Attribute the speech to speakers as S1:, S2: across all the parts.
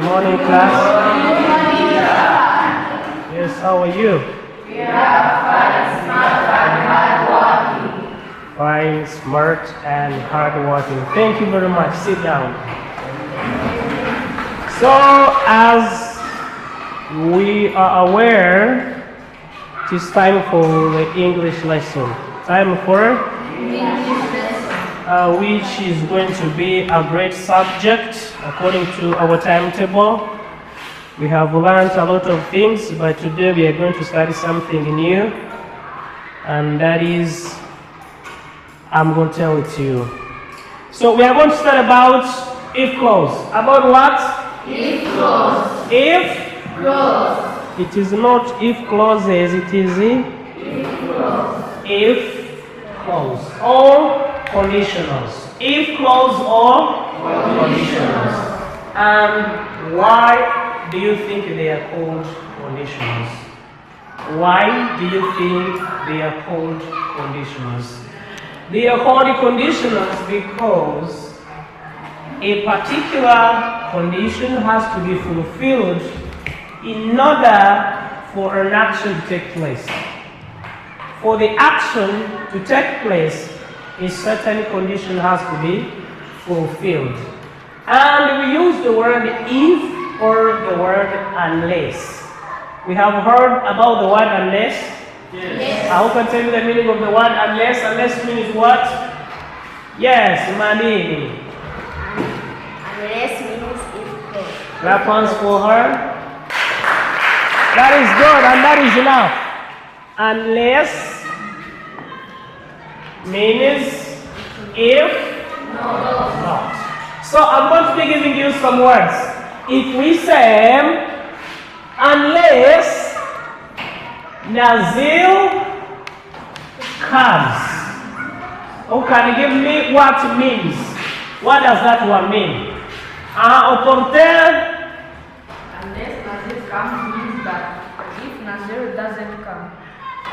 S1: morning, class. Yes, how are you?
S2: We are fine, smart, and hardworking.
S1: Fine, smart, and hardworking. Thank you very much. Sit down. So, as we are aware, it is time for the English lesson. Time for which is going to be a great subject according to our timetable. We have learned a lot of things, but today we are going to study something new, and that is, I'm going to tell it to you. So we are going to study about if clause. About what?
S2: If clause.
S1: If
S2: Clause.
S1: it is not if clauses, it is
S2: If clause.
S1: if clause or conditionals. If clause or conditionals. And why do you think they are called conditionals? Why do you think they are called conditionals? They are called conditionals because a particular condition has to be fulfilled in order for an action to take place. For the action to take place, a certain condition has to be fulfilled. And we use the word if or the word unless. We have heard about the word unless.
S2: Yes.
S1: Who can tell you the meaning of the word unless? Unless means what? Yes, Manini.
S2: Unless means if clause.
S1: Clap hands for her. That is good and that is enough. Unless means if not. So I'm going to be giving you some words. If we say unless Nazil comes, who can give me what it means? What does that one mean? Opportunity.
S3: Unless Nazir comes means that if Nazir doesn't come.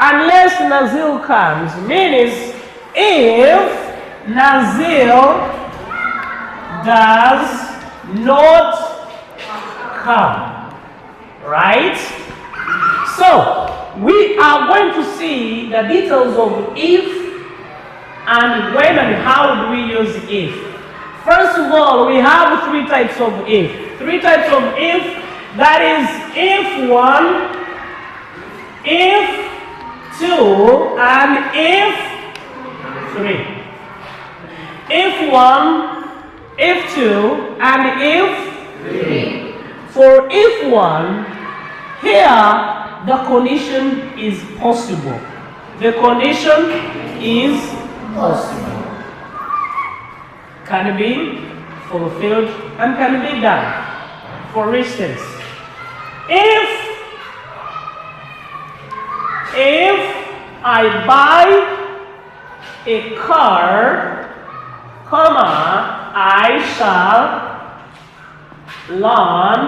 S1: Unless Nazil comes means if Nazil does not come, right? So we are going to see the details of if and when and how do we use if. First of all, we have three types of if. Three types of if, that is if one, if two, and if three. If one, if two, and if
S2: Three.
S1: for if one, here the condition is possible. The condition is possible. Can be fulfilled and can be done. For instance, if I buy a car, comma, I shall learn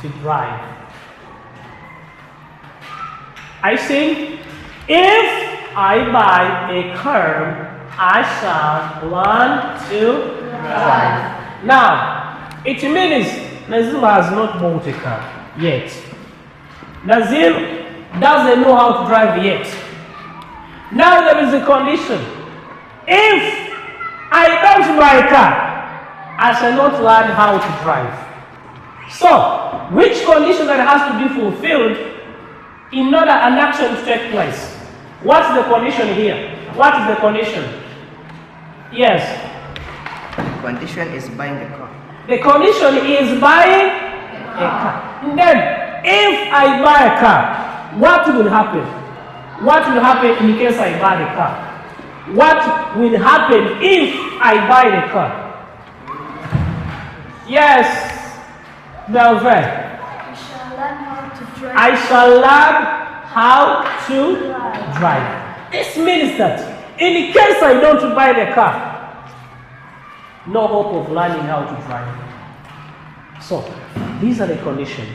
S1: to drive. I say, if I buy a car, I shall learn to drive. Now, it means Nazil has not bought a car yet. Nazil doesn't know how to drive yet. Now there is a condition. If I don't buy a car, I shall not learn how to drive. So, which condition that has to be fulfilled in order an action to take place? What's the condition here? What is the condition? Yes.
S4: The condition is buying the car.
S1: The condition is buying a car. Then, if I buy a car, what will happen? What will happen in case I buy the car? What will happen if I buy the car? Yes, Melvin. I shall learn how to drive. This means that in case I don't buy the car, no hope of learning how to drive. So, these are the conditions.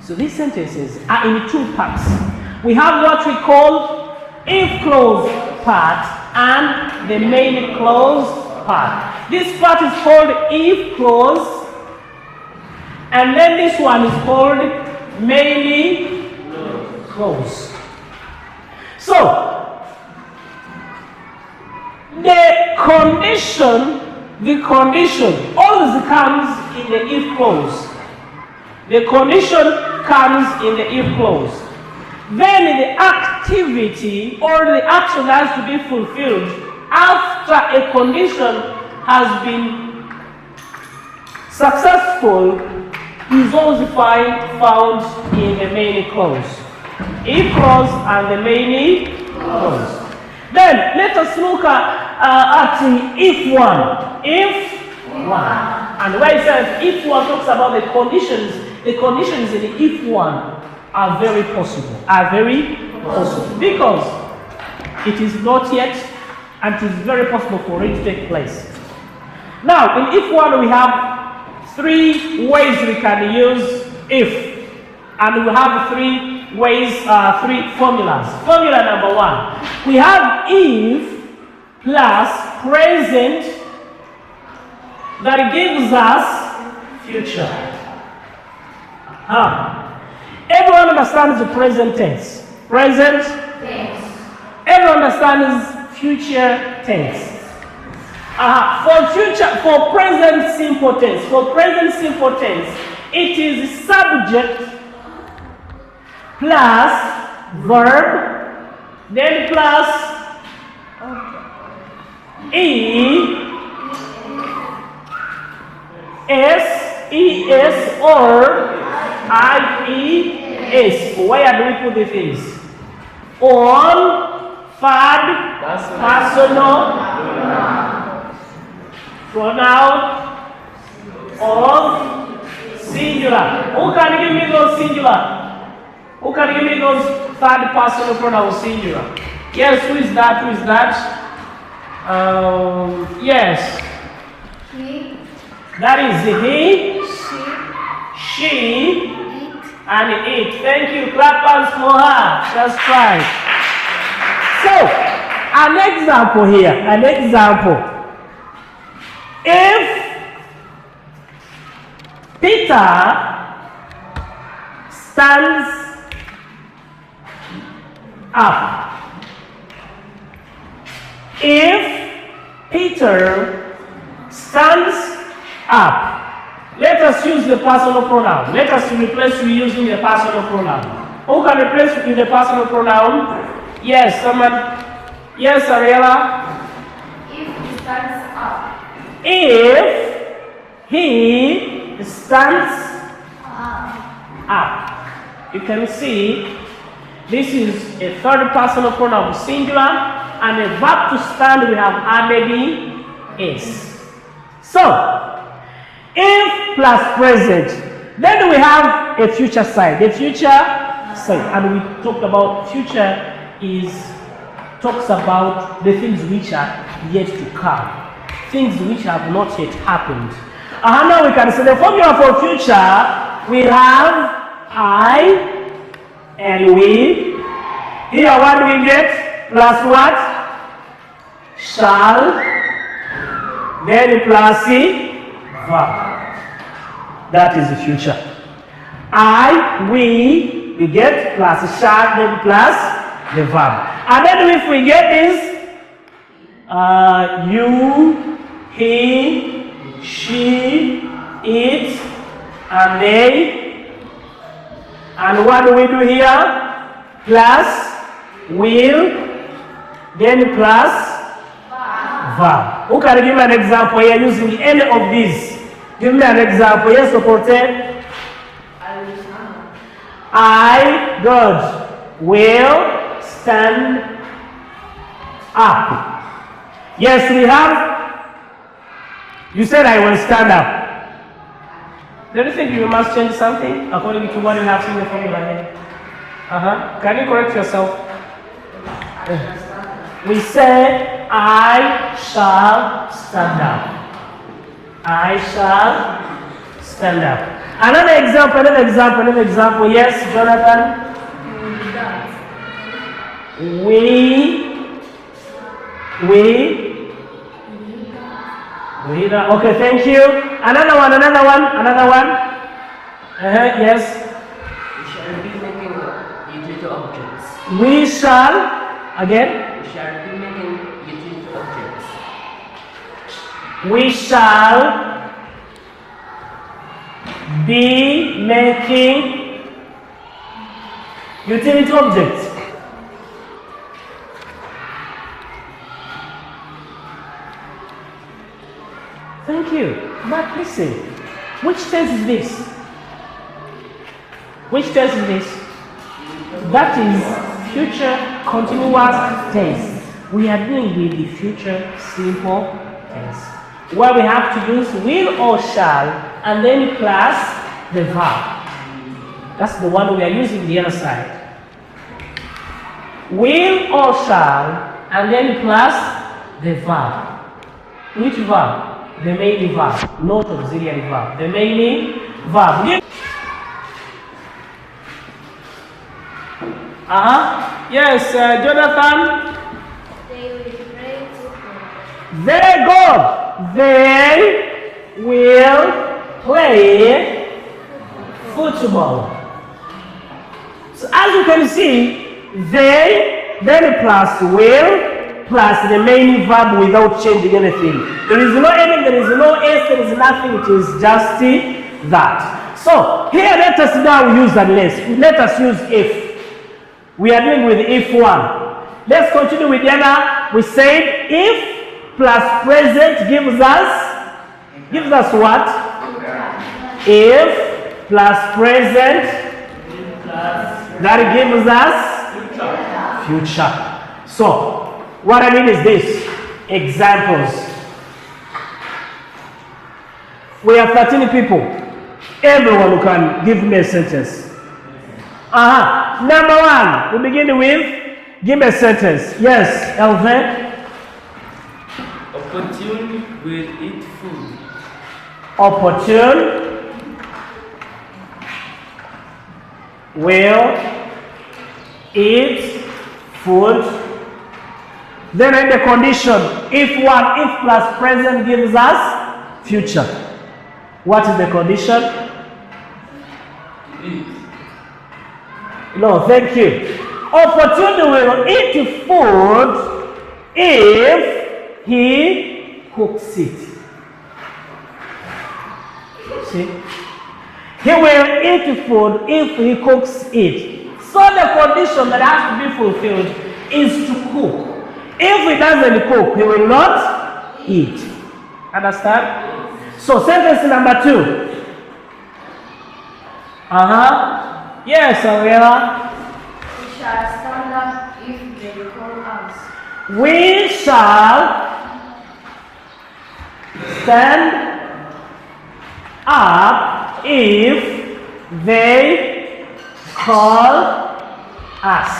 S1: So these sentences are in two parts. We have what we call if clause part and the main clause part. This part is called if clause And then this one is called mainly close. So, the condition always comes in the if clause. The condition comes in the if clause. Then the activity or the action has to be fulfilled after a condition has been successful is always found in the main clause. If clause and the main clause. Then let us look at the if one. If one. And where it says if one talks about the conditions in the if one are very possible. Because it is not yet and it is very possible for it to take place. Now, in if one we have three ways we can use if. And we have three ways, three formulas. Formula number one. We have if plus present that gives us future. Everyone understands the present tense. Present tense. Everyone understands future tense. For present simple tense, it is subject plus verb, then plus es or ies. Where do we put the things? On, third, personal, pronoun, of, singular. Who can give me those singular? Who can give me those third personal pronouns singular? Yes, who is that? Yes.
S3: He,
S1: That is he, she,
S3: it,
S1: and it. Thank you. Clap hands for her. That's right. So, an example here. If Peter stands up. If Peter stands up. Let us use the personal pronoun. Let us replace using the personal pronoun. Who can replace with the personal pronoun? Yes, someone. Yes, Ariella.
S3: if he stands up.
S1: If he stands up. You can see this is a third personal pronoun singular, and a verb to stand we have added is. So, if plus present, then we have a future side. And we talked about future talks about the things which are yet to come, things which have not yet happened. Now we can say the formula for future. We have I and we. Here what do we get? Plus what? Shall. Then plus verb. That is the future. I, we get plus shall, then plus the verb. And then if we get this, you, he, she, it, and they. And what do we do here? Plus will, then plus verb. Who can give me an example here using any of these? Give me an example. Yes, supported. I, God, will stand up. Yes, we have. You said I will stand up. Do you think you must change something according to what you have seen in the formula here? Can you correct yourself? We say, I shall stand up. I shall stand up. Another example. Yes, Jonathan? Okay, thank you. Another one. Yes.
S2: We shall be making utility objects.
S1: We shall, again,
S2: We shall be making utility objects.
S1: we shall be making utility objects. Thank you. But listen, which tense is this? Which tense is this? That is future continuous tense. We are dealing with the future simple tense, where we have to use will or shall and then plus the verb. That's the one we are using the other side. Will or shall and then plus the verb. Which verb? The main verb, not auxiliary verb. The main verb. Yes, Jonathan.
S3: They will play football.
S1: Very good. They will play football. So as you can see, they, then plus will, plus the main verb without changing anything. There is no ending, there is no s, there is nothing, it is just that. So here let us now use unless. Let us use if. We are dealing with if one. Let's continue with the other. We said if plus present gives us what? If plus present, that gives us future. So what I mean is this. Examples. We have 13 people. Everyone who can give me a sentence. Number one, we begin with, give me a sentence. Yes, Elvin.
S2: Opportune will eat food.
S1: Opportune will eat food. Then in the condition, if one, if plus present gives us future. What is the condition?
S2: Eat.
S1: No, thank you. Opportune will eat food if he cooks it. See? He will eat food if he cooks it. So the condition that has to be fulfilled is to cook. If he doesn't cook, he will not eat. Understand? So sentence number 2. Yes, Ariela.
S3: We shall stand up if they call us.
S1: We shall stand up if they call us.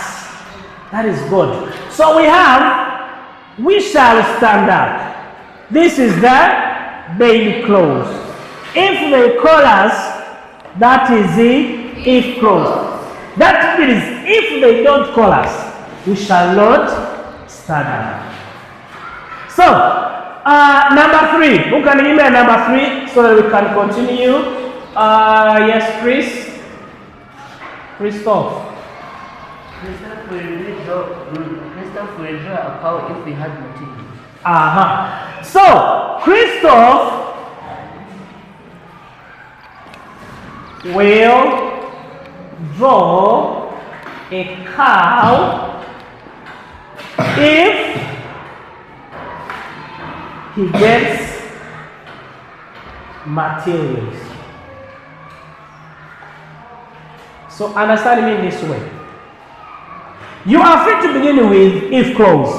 S1: That is good. So we have, we shall stand up. This is the main clause. If they call us, that is the if clause. That means if they don't call us, we shall not stand up. So, number 3. Who can give me a number 3 so that we can continue? Yes, Chris. Christoph.
S2: Christoph will draw a cow if we had material.
S1: So, Christoph will draw a cow if he gets materials. So understand me in this way. You are free to begin with if clause,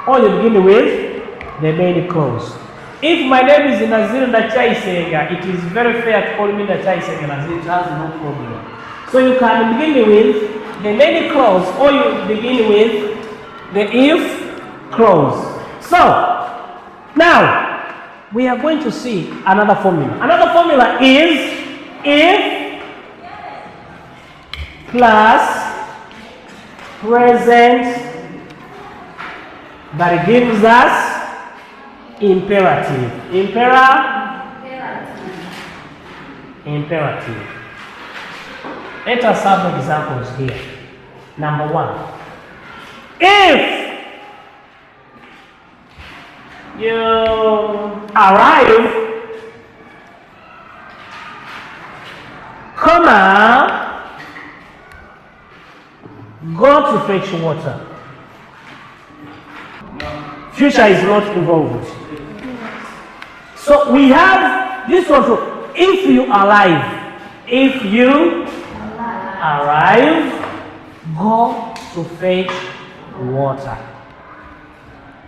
S1: or you begin with the main clause. If my name is Nazir Nachaisenga, it is very fair to call me Nachaisenga Nazir, it has no problem. So you can begin with the main clause, or you begin with the if clause. So, now, we are going to see another formula. Another formula is if plus present that gives us imperative. Imperative. Let us have examples here. Number 1. If you arrive, go to fetch water. Future is not involved. So we have this one. If you arrive, go to fetch water.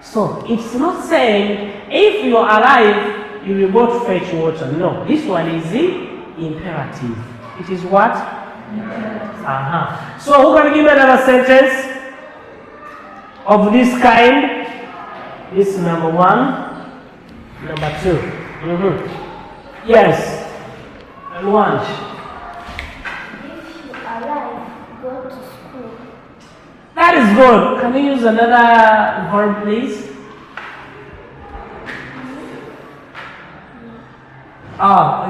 S1: So it's not saying if you arrive, you will go to fetch water. No, this one is the imperative. It is what? So who can give me another sentence of this kind? This is number 1. Number 2. Yes. And 1.
S5: If you arrive, go to school.
S1: That is good. Can you use another verb, please?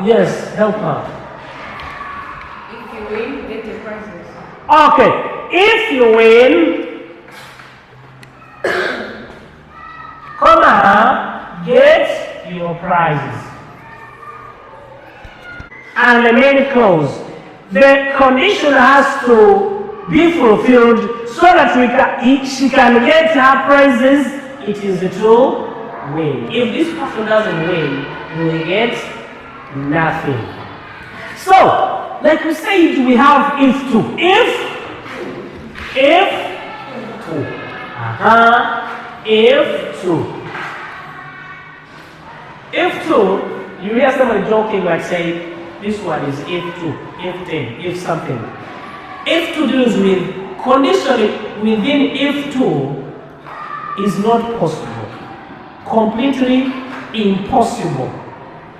S1: Yes, help her.
S3: If you win, get your prizes.
S1: Okay, if you win, get your prizes. And the main clause, the condition has to be fulfilled so that she can get her prizes. It is to win. If this person doesn't win, you will get nothing. So, like we said, we have if to. If to. If to. If to, you hear somebody joking like say, this one is if to, if then, if something. If to deals with conditioning within if to is not possible. Completely impossible.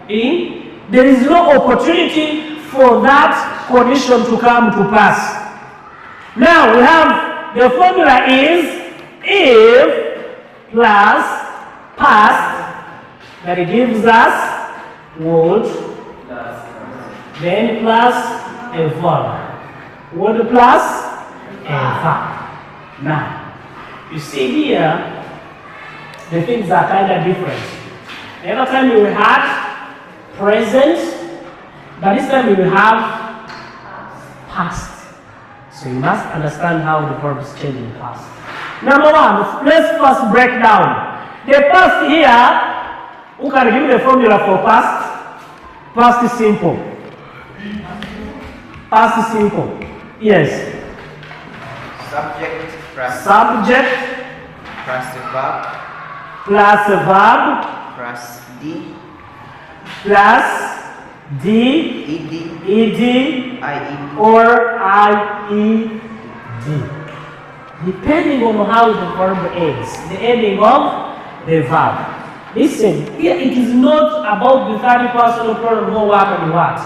S1: There is no opportunity for that condition to come to pass. Now we have the formula is if plus past, that it gives us would, then plus a verb. Would plus a verb. Now, you see here, the things are kind of different. The other time we had present, but this time we will have past. So you must understand how the verb is changing past. Number 1, let's first break down. The past here, who can give me the formula for past? Past is simple. Past is simple. Yes.
S4: Subject plus
S1: Plus a verb.
S4: plus D
S1: ed
S4: IE
S1: or IED. Depending on how the verb ends, the ending of the verb. Listen, here it is not about the third person pronoun who what and what.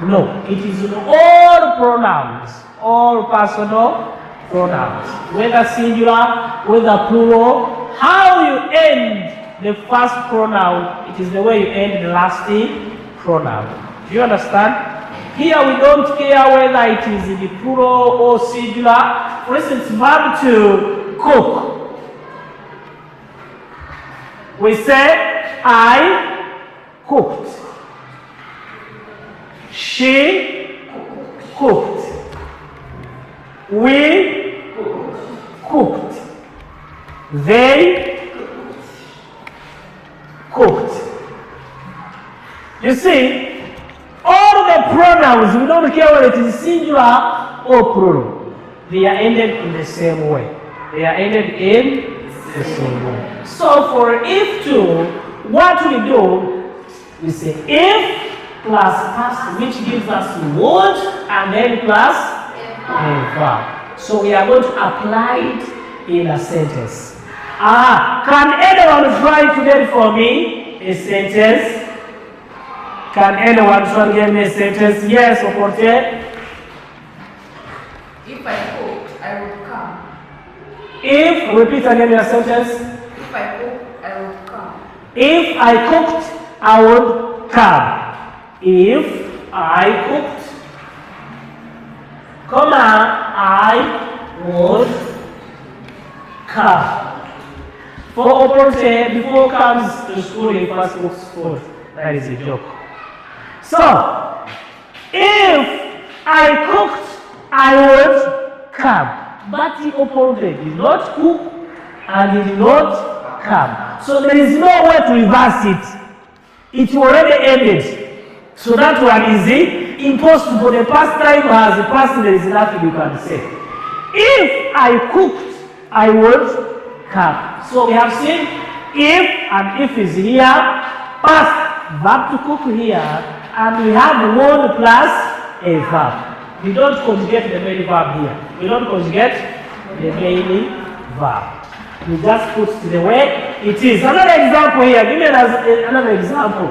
S1: No, it is in all pronouns, all personal pronouns, whether singular, whether plural. How you end the first pronoun, it is the way you end the last pronoun. Do you understand? Here we don't care whether it is in the plural or singular. For instance, verb to cook. We say, I cooked. She cooked. We cooked. They cooked. You see, all the pronouns, we don't care whether it is singular or plural. They are ended in the same way. They are ended in the same way. So for if to, what we do, we say if plus past, which gives us would, and then plus a verb. So we are going to apply it in a sentence. Can anyone try to get for me a sentence? Can anyone try to get me a sentence? Yes, Oporte.
S3: If I cook, I will come.
S1: If, repeat again your sentence.
S3: If I cook, I will come.
S1: If I cooked, I would come. If I cooked, comma, I would come. For Oporte, before comes to school, he first looks food. That is a joke. So, if I cooked, I would come. But the Oporte did not cook and he did not come. So there is no way to reverse it. It already ended. So that one is impossible. The past time has the past, there is nothing you can say. If I cooked, I would come. So we have seen if and if is here, past verb to cook here, and we have one plus a verb. We don't conjugate the main verb here. We don't conjugate the main verb. We just put it the way it is. Another example here. Give me another example.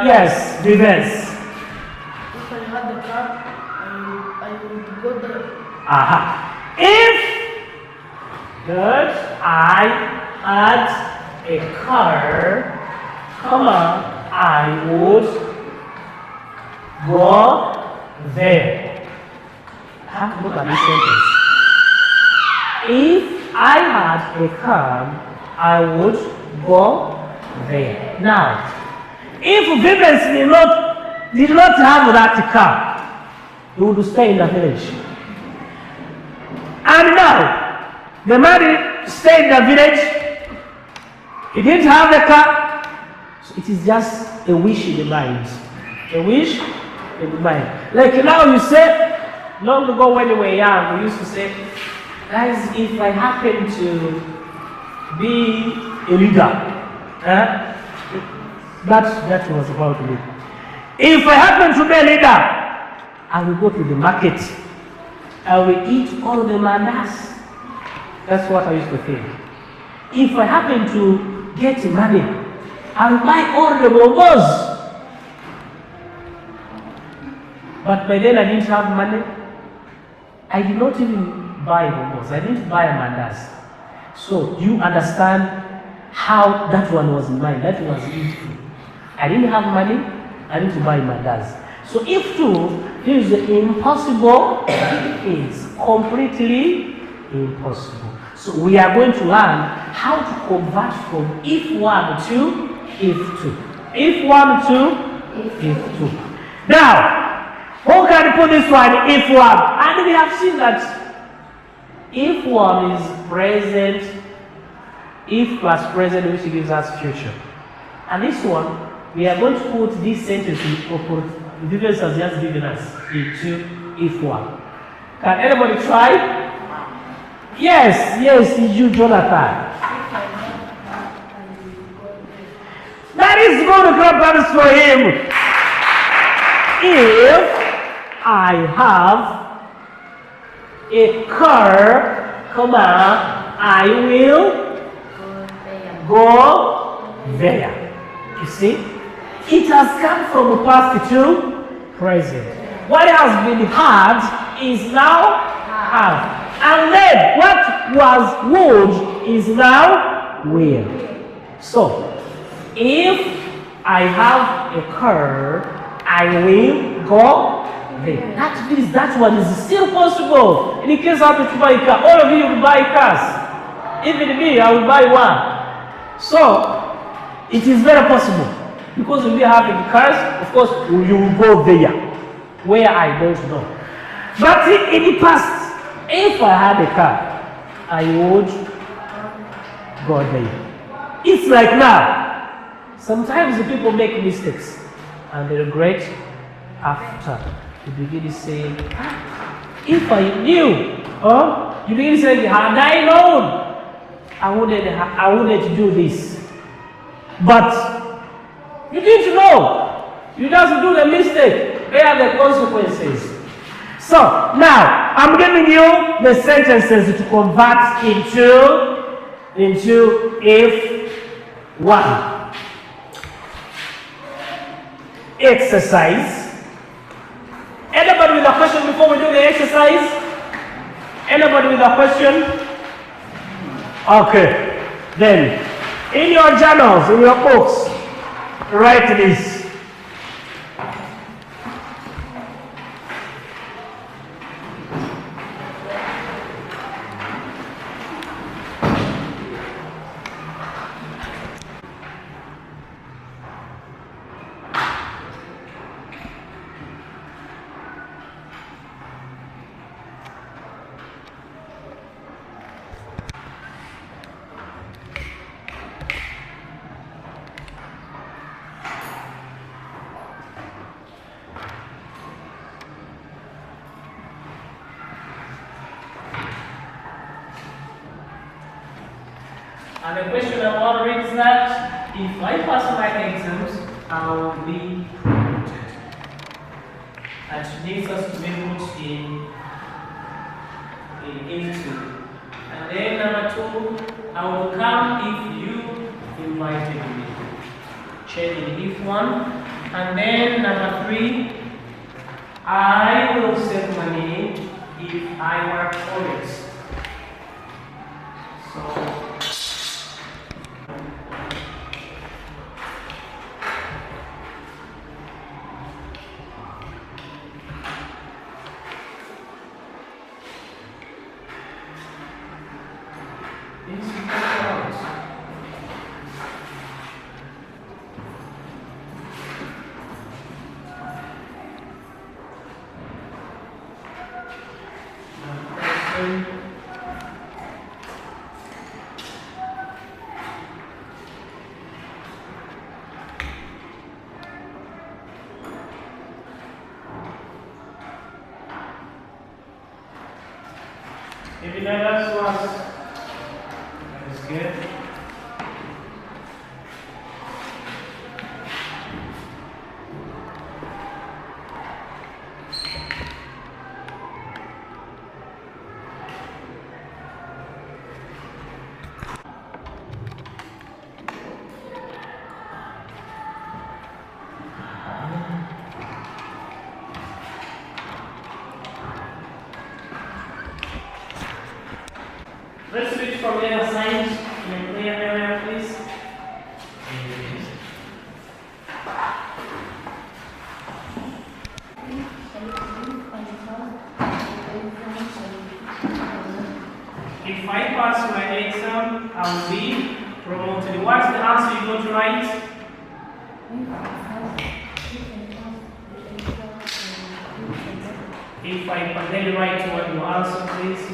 S1: Yes, reverse.
S3: If I had the car, I would go there.
S1: Aha. If I had a car, comma, I would go there. Have to look at this sentence. If I had a car, I would go there. Now, if Vivens did not have that car, he would stay in the village. And now, the man stayed in the village, he didn't have the car, so it is just a wish in the mind. A wish in the mind. Like now you say, long ago when we were young, we used to say, guys, if I happen to be a leader, that was about me. If I happen to be a leader, I will go to the market. I will eat all the mandas. That's what I used to think. If I happen to get money, I'll buy all the momos. But by then I didn't have money. I did not even buy momos. I didn't buy mandas. So you understand how that one was mine. That was it. I didn't have money. I need to buy mandas. So if two is impossible, it's completely impossible. So we are going to learn how to convert from if one to if two. If one to if two. Now, who can put this one if one? And we have seen that if one is present, if plus present, which gives us future. And this one, we are going to put this sentence in Vivens has just given us into if one. Can anybody try? Yes, you, Jonathan. That is going to grab hands for him. If I have a car, comma, I will go there. You see? It has come from past to present. What has been had is now have. And then what was would is now will. So, if I have a car, I will go there. That means that one is still possible. In case I have to buy a car, all of you will buy cars. Even me, I will buy one. So, it is very possible. Because we have cars, of course, you will go there. Where I don't know. But in the past, if I had a car, I would go there. It's like now. Sometimes the people make mistakes and they regret after. You begin to say, if I knew, you begin to say, had I known, I wouldn't do this. But you didn't know. You just do the mistake. There are the consequences. So now I'm giving you the sentences to convert into if one. Exercise. Anybody with a question before we do the exercise? Anybody with a question? Okay. Then in your journals, in your books, write this. And the question I want to read is that if I pass my exams, I will be promoted. And she needs us to be put into. And then number 2, I will come if you invited me. Changing if one. And then number 3, I will save money if I work for it. So this is the out. If you know that was, that is good. Let's switch from the other side. Can you clear the area, please? If I pass my exam, I will be promoted. What's the answer you're going to write? If I then write what your answer, please.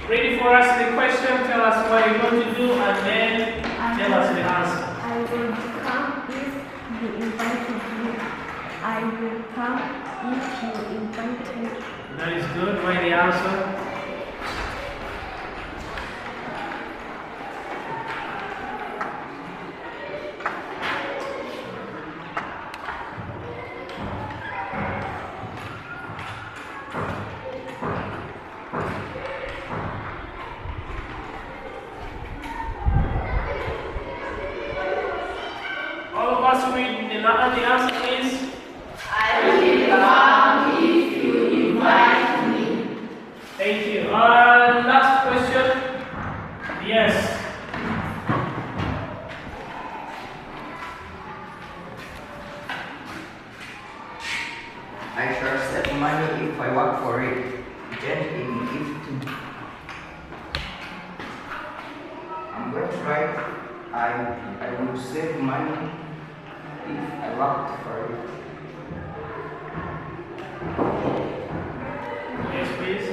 S1: Ready for us the question, tell us what you're going to do, and then tell us the answer.
S5: I will come if you invite me. I will come if you invite me.
S1: That is good. Write the answer. All of us read the answer, please. Thank you. Last question. Yes.
S4: I shall save money if I work for it. Then in if to. I'm going to write I will save money if I worked for it.
S1: Yes, please.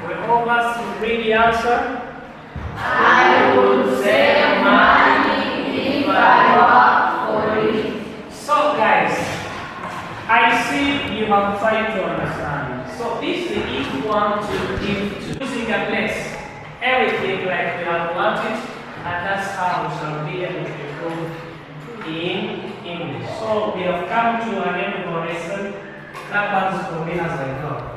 S1: Will all of us read the answer? So guys, I see you have tried to understand. So this is if you want to give to using a place, everything like we have learned it, and that's how we shall be able to improve in English. So we have come to an end of our lesson. That was for me as I go.